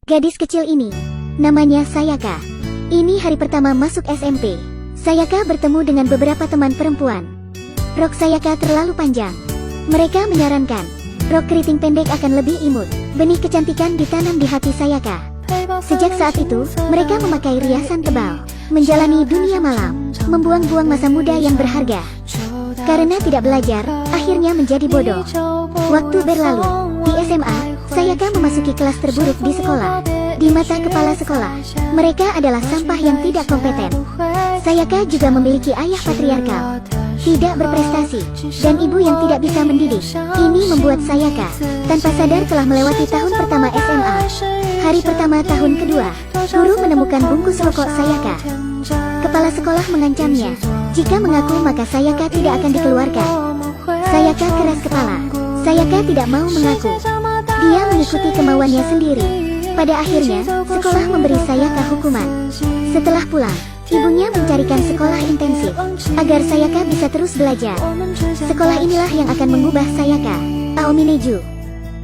Gadis kecil ini, namanya Sayaka. Ini hari pertama masuk SMP. Sayaka bertemu dengan beberapa teman perempuan. Rok Sayaka terlalu panjang. Mereka menyarankan, rok keriting pendek akan lebih imut. Benih kecantikan ditanam di hati Sayaka. Sejak saat itu, mereka memakai riasan tebal, menjalani dunia malam, membuang-buang masa muda yang berharga. Karena tidak belajar, akhirnya menjadi bodoh. Waktu berlalu, di SMA, Sayaka memasuki kelas terburuk di sekolah. Di mata kepala sekolah, mereka adalah sampah yang tidak kompeten. Sayaka juga memiliki ayah patriarkal, tidak berprestasi, dan ibu yang tidak bisa mendidik. Ini membuat Sayaka tanpa sadar telah melewati tahun pertama SMA. Hari pertama tahun kedua, guru menemukan bungkus rokok Sayaka. Kepala sekolah mengancamnya, jika mengaku maka Sayaka tidak akan dikeluarkan. Sayaka keras kepala. Sayaka tidak mau mengaku. Dia mengikuti kemauannya sendiri. Pada akhirnya, sekolah memberi Sayaka hukuman. Setelah pulang, ibunya mencarikan sekolah intensif agar Sayaka bisa terus belajar. Sekolah inilah yang akan mengubah Sayaka. Aomineju.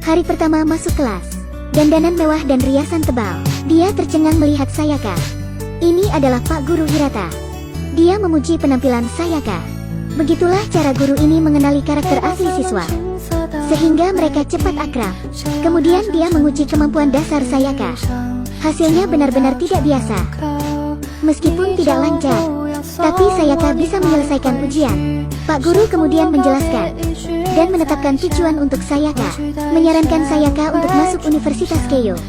Hari pertama masuk kelas, dandanan mewah dan riasan tebal. Dia tercengang melihat Sayaka. Ini adalah Pak Guru Hirata. Dia memuji penampilan Sayaka. Begitulah cara guru ini mengenali karakter asli siswa, sehingga mereka cepat akrab. Kemudian dia menguji kemampuan dasar Sayaka. Hasilnya benar-benar tidak biasa. Meskipun tidak lancar, tapi Sayaka bisa menyelesaikan ujian. Pak Guru kemudian menjelaskan dan menetapkan tujuan untuk Sayaka, menyarankan Sayaka untuk masuk Universitas Keio,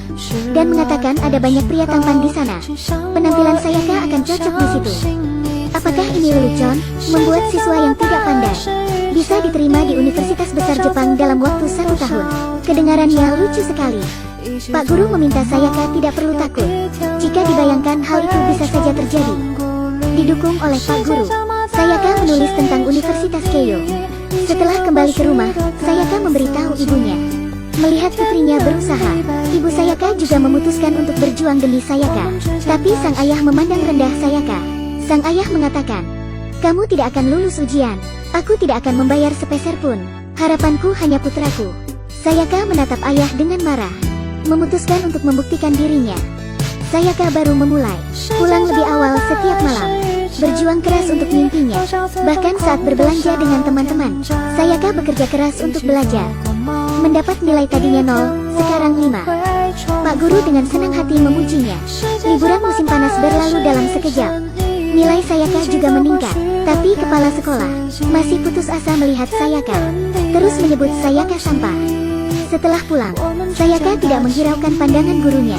dan mengatakan ada banyak pria tampan di sana. Penampilan Sayaka akan cocok di situ. Apakah ini lelucon? Membuat siswa yang tidak pandai bisa diterima di Universitas Besar Jepang dalam waktu 1 tahun. Kedengarannya lucu sekali. Pak Guru meminta Sayaka tidak perlu takut. Jika dibayangkan hal itu bisa saja terjadi. Didukung oleh Pak Guru, Sayaka menulis tentang Universitas Keio. Setelah kembali ke rumah, Sayaka memberitahu ibunya. Melihat putrinya berusaha, ibu Sayaka juga memutuskan untuk berjuang demi Sayaka. Tapi sang ayah memandang rendah Sayaka. Sang ayah mengatakan, "Kamu tidak akan lulus ujian. Aku tidak akan membayar sepeser pun. Harapanku hanya putraku." Sayaka menatap ayah dengan marah, memutuskan untuk membuktikan dirinya. Sayaka baru memulai, pulang lebih awal setiap malam, berjuang keras untuk mimpinya. Bahkan saat berbelanja dengan teman-teman, Sayaka bekerja keras untuk belajar. Mendapat nilai tadinya 0, sekarang 5. Pak Guru dengan senang hati memujinya. Liburan musim panas berlalu dalam sekejap. Nilai Sayaka juga meningkat, tapi kepala sekolah masih putus asa melihat Sayaka, terus menyebut Sayaka sampah. Setelah pulang, Sayaka tidak menghiraukan pandangan gurunya.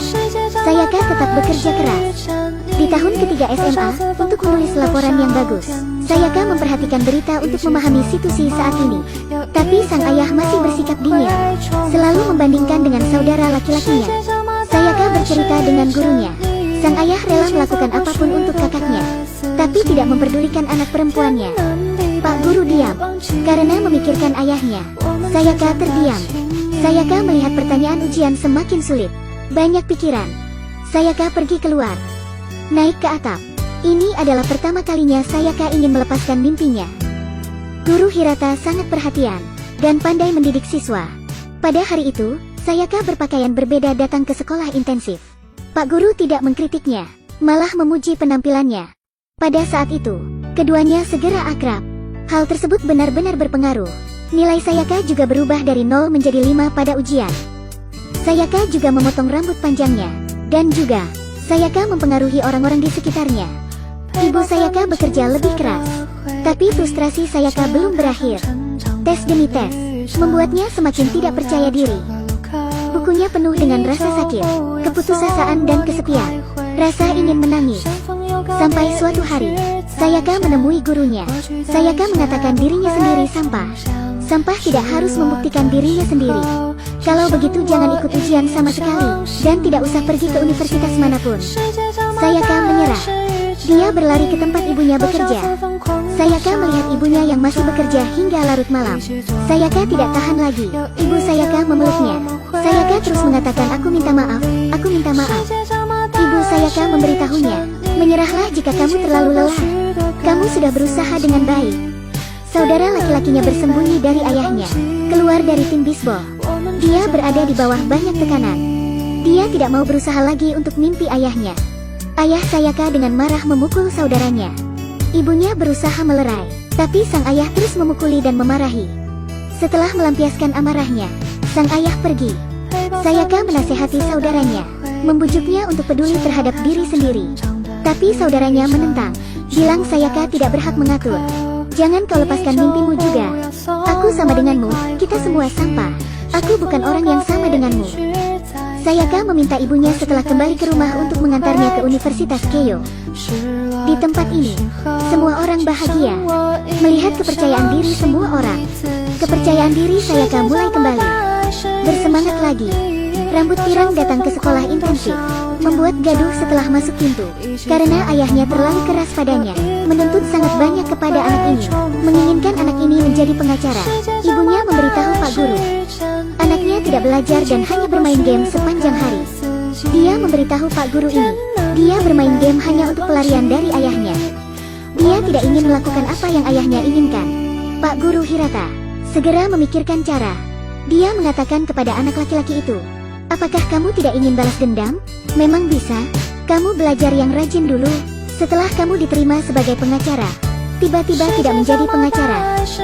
Sayaka tetap bekerja keras. Di tahun ketiga SMA, untuk menulis laporan yang bagus, Sayaka memperhatikan berita untuk memahami situasi saat ini. Tapi sang ayah masih bersikap dingin, selalu membandingkan dengan saudara laki-lakinya. Sayaka bercerita dengan gurunya. Sang ayah rela melakukan apapun untuk kakaknya, tapi tidak memperdulikan anak perempuannya. Pak Guru diam, karena memikirkan ayahnya. Sayaka terdiam. Sayaka melihat pertanyaan ujian semakin sulit. Banyak pikiran. Sayaka pergi keluar, naik ke atap. Ini adalah pertama kalinya Sayaka ingin melepaskan mimpinya. Guru Hirata sangat perhatian dan pandai mendidik siswa. Pada hari itu, Sayaka berpakaian berbeda datang ke sekolah intensif. Pak Guru tidak mengkritiknya, malah memuji penampilannya. Pada saat itu, keduanya segera akrab. Hal tersebut benar-benar berpengaruh. Nilai Sayaka juga berubah dari 0 menjadi 5 pada ujian. Sayaka juga memotong rambut panjangnya. Dan juga, Sayaka mempengaruhi orang-orang di sekitarnya. Ibu Sayaka bekerja lebih keras. Tapi frustrasi Sayaka belum berakhir. Tes demi tes membuatnya semakin tidak percaya diri. Bukunya penuh dengan rasa sakit, keputusasaan dan kesepian, rasa ingin menangis. Sampai suatu hari, Sayaka menemui gurunya. Sayaka mengatakan dirinya sendiri sampah. Sampah tidak harus membuktikan dirinya sendiri. Kalau begitu jangan ikut ujian sama sekali, dan tidak usah pergi ke universitas manapun. Sayaka menyerah. Dia berlari ke tempat ibunya bekerja. Sayaka melihat ibunya yang masih bekerja hingga larut malam. Sayaka tidak tahan lagi. Ibu Sayaka memeluknya. Sayaka terus mengatakan, "Aku minta maaf, aku minta maaf." Ibu Sayaka memberitahunya, "Menyerahlah jika kamu terlalu lelah. Kamu sudah berusaha dengan baik." Saudara laki-lakinya bersembunyi dari ayahnya, keluar dari tim bisbol. Dia berada di bawah banyak tekanan. Dia tidak mau berusaha lagi untuk mimpi ayahnya. Ayah Sayaka dengan marah memukul saudaranya. Ibunya berusaha melerai, tapi sang ayah terus memukuli dan memarahi. Setelah melampiaskan amarahnya, sang ayah pergi. Sayaka menasehati saudaranya, membujuknya untuk peduli terhadap diri sendiri. Tapi saudaranya menentang, bilang Sayaka tidak berhak mengatur. Jangan kau lepaskan mimpimu juga. Aku sama denganmu, kita semua sampah. Aku bukan orang yang sama denganmu. Sayaka meminta ibunya setelah kembali ke rumah untuk mengantarnya ke Universitas Keio. Di tempat ini, semua orang bahagia melihat kepercayaan diri semua orang. Kepercayaan diri Sayaka mulai kembali. Bersemangat lagi. Rambut pirang datang ke sekolah intensif, membuat gaduh setelah masuk pintu. Karena ayahnya terlalu keras padanya, menuntut sangat banyak kepada anak ini, menginginkan anak ini menjadi pengacara. Ibunya memberitahu Pak Guru, anaknya tidak belajar dan hanya bermain game sepanjang hari. Dia memberitahu Pak Guru ini, dia bermain game hanya untuk pelarian dari ayahnya. Dia tidak ingin melakukan apa yang ayahnya inginkan. Pak Guru Hirata segera memikirkan cara. Dia mengatakan kepada anak laki-laki itu, apakah kamu tidak ingin balas dendam? Memang bisa. Kamu belajar yang rajin dulu. Setelah kamu diterima sebagai pengacara, tiba-tiba tidak menjadi pengacara.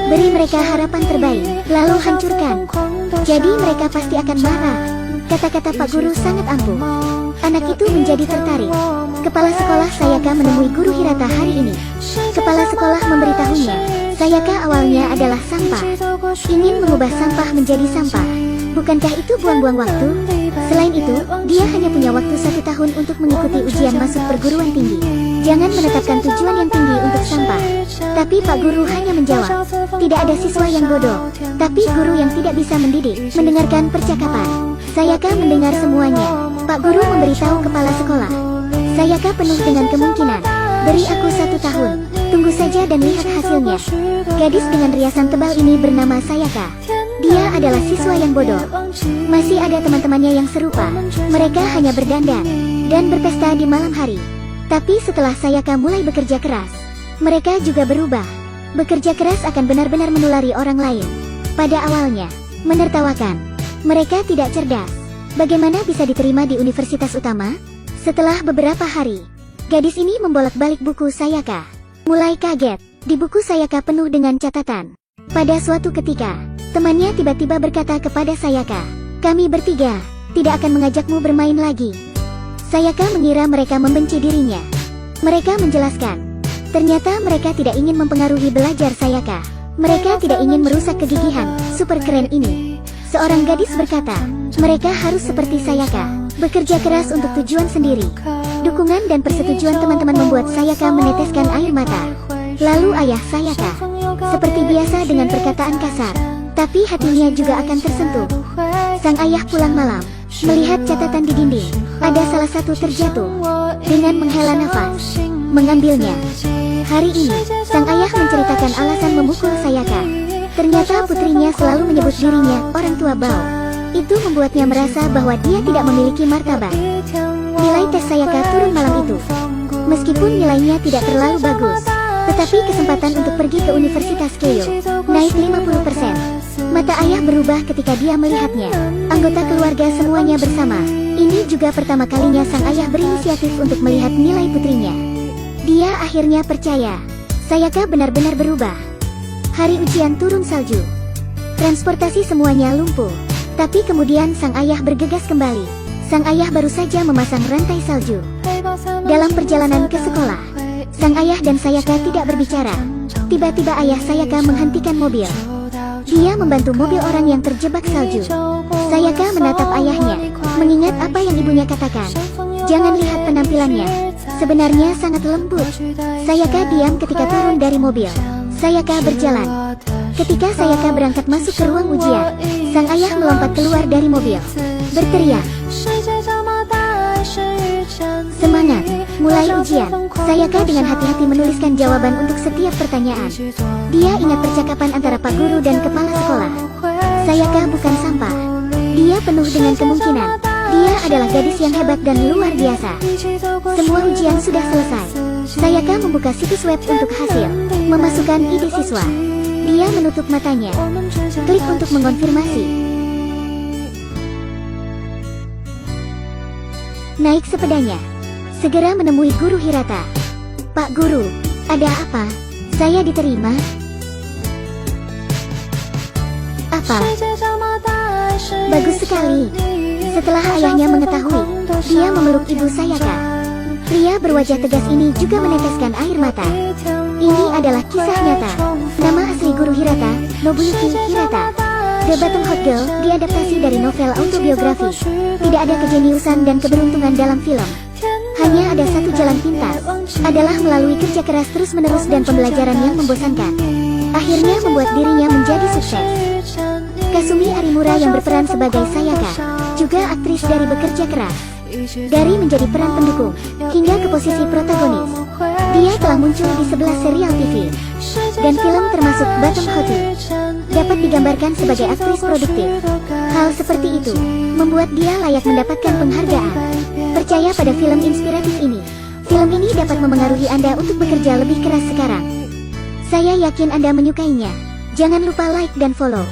Beri mereka harapan terbaik, lalu hancurkan. Jadi mereka pasti akan marah. Kata-kata Pak Guru sangat ampuh. Anak itu menjadi tertarik. Kepala sekolah Sayaka menemui Guru Hirata hari ini. Kepala sekolah memberitahunya, Sayaka awalnya adalah sampah. Ingin mengubah sampah menjadi sampah. Bukankah itu buang-buang waktu? Selain itu, dia hanya punya waktu 1 tahun untuk mengikuti ujian masuk perguruan tinggi. Jangan menetapkan tujuan yang tinggi untuk sampah. Tapi Pak Guru hanya menjawab, tidak ada siswa yang bodoh, tapi guru yang tidak bisa mendidik. Mendengarkan percakapan, Sayaka mendengar semuanya. Pak Guru memberitahu kepala sekolah, Sayaka penuh dengan kemungkinan. Beri aku 1 tahun. Tunggu saja dan lihat hasilnya. Gadis dengan riasan tebal ini bernama Sayaka. Dia adalah siswa yang bodoh. Masih ada teman-temannya yang serupa. Mereka hanya berdandan dan berpesta di malam hari. Tapi setelah Sayaka mulai bekerja keras, mereka juga berubah. Bekerja keras akan benar-benar menulari orang lain. Pada awalnya, menertawakan. Mereka tidak cerdas. Bagaimana bisa diterima di universitas utama? Setelah beberapa hari, gadis ini membolak-balik buku Sayaka. Mulai kaget, di buku Sayaka penuh dengan catatan. Pada suatu ketika, temannya tiba-tiba berkata kepada Sayaka, kami bertiga tidak akan mengajakmu bermain lagi. Sayaka mengira mereka membenci dirinya. Mereka menjelaskan, ternyata mereka tidak ingin mempengaruhi belajar Sayaka. Mereka tidak ingin merusak kegigihan super keren ini. Seorang gadis berkata, mereka harus seperti Sayaka, bekerja keras untuk tujuan sendiri. Dukungan dan persetujuan teman-teman membuat Sayaka meneteskan air mata. Lalu ayah Sayaka, seperti biasa dengan perkataan kasar, tapi hatinya juga akan tersentuh. Sang ayah pulang malam, melihat catatan di dinding. Ada salah satu terjatuh. Dengan menghela nafas, mengambilnya. Hari ini, sang ayah menceritakan alasan memukul Sayaka. Ternyata putrinya selalu menyebut dirinya orang tua bau. Itu membuatnya merasa bahwa dia tidak memiliki martabat. Nilai tes Sayaka turun malam itu. Meskipun nilainya tidak terlalu bagus, tetapi kesempatan untuk pergi ke Universitas Keio naik 50%. Mata ayah berubah ketika dia melihatnya. Anggota keluarga semuanya bersama. Ini juga pertama kalinya sang ayah berinisiatif untuk melihat nilai putrinya. Dia akhirnya percaya, Sayaka benar-benar berubah. Hari ujian turun salju. Transportasi semuanya lumpuh. Tapi kemudian sang ayah bergegas kembali. Sang ayah baru saja memasang rantai salju. Dalam perjalanan ke sekolah, sang ayah dan Sayaka tidak berbicara. Tiba-tiba ayah Sayaka menghentikan mobil. Dia membantu mobil orang yang terjebak salju. Sayaka menatap ayahnya, mengingat apa yang ibunya katakan. Jangan lihat penampilannya, sebenarnya sangat lembut. Sayaka diam ketika turun dari mobil. Sayaka berjalan. Ketika Sayaka berangkat masuk ke ruang ujian, sang ayah melompat keluar dari mobil, berteriak, semangat, mulai ujian. Sayaka dengan hati-hati menuliskan jawaban untuk setiap pertanyaan. Dia ingat percakapan antara Pak Guru dan kepala sekolah. Sayaka bukan sampah. Dia penuh dengan kemungkinan. Dia adalah gadis yang hebat dan luar biasa. Semua ujian sudah selesai. Sayaka membuka situs web untuk hasil, memasukkan ide siswa. Dia menutup matanya. Klik untuk mengonfirmasi. naik sepedanya. Segera menemui Guru Hirata. Pak Guru, ada apa? Saya diterima? Apa? Bagus sekali. Setelah ayahnya mengetahui, dia memeluk ibu Sayaka. Pria berwajah tegas ini juga meneteskan air mata. Ini adalah kisah nyata. Nama asli Guru Hirata, Nobuyuki Hirata. The Bottom Hot Girl diadaptasi dari novel autobiografi. Tidak ada kejeniusan dan keberuntungan dalam film. Hanya ada satu jalan pintas, adalah melalui kerja keras terus-menerus dan pembelajaran yang membosankan. Akhirnya membuat dirinya menjadi sukses. Kasumi Arimura yang berperan sebagai Sayaka, juga aktris dari Bekerja Keras. Dari menjadi peran pendukung, hingga ke posisi protagonis. Dia telah muncul di 11 serial TV dan film termasuk Bottom Hot Girl. Dapat digambarkan sebagai aktris produktif. Hal seperti itu membuat dia layak mendapatkan penghargaan. Percaya pada film inspiratif ini. Film ini dapat memengaruhi Anda untuk bekerja lebih keras sekarang. Saya yakin Anda menyukainya. Jangan lupa like dan follow.